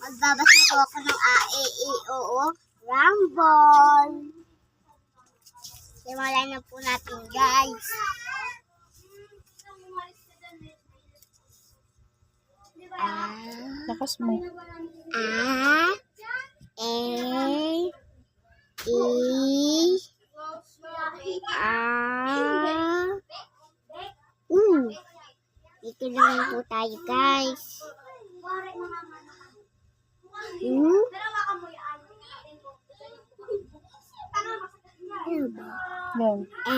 Magbabasa po ako ng A, E, I, O, O, Rumble. Simulan na po natin, guys. Lakas mo. A, E, I, A, U. Dito naman po tayo, guys. U. Yan. E.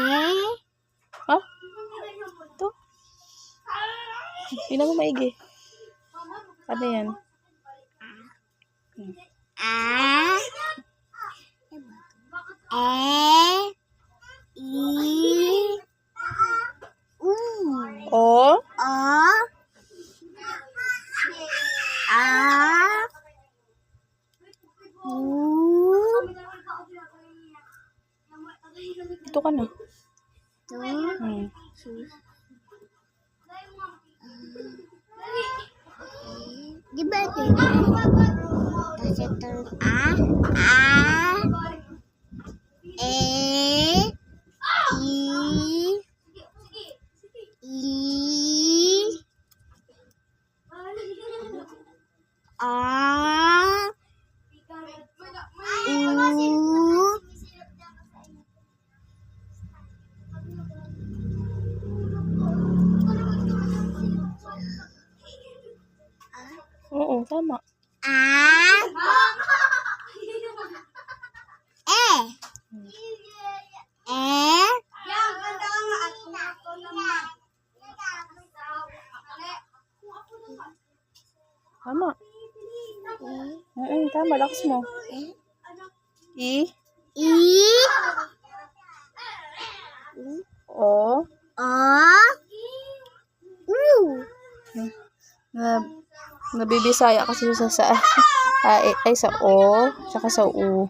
Ha? Ito? Tingnan mo maigi. Ano yan? A. E. I. U. O? O. A. U. Ito ka na. To. Di ba ito? Tapos ito A. E. I. A. U. Oo, tama. A. E. E. Tama. Oo, tama. Lakas mo. I. I. O. O. U. Nabibisaya kasi sa ay sa O, tsaka sa U.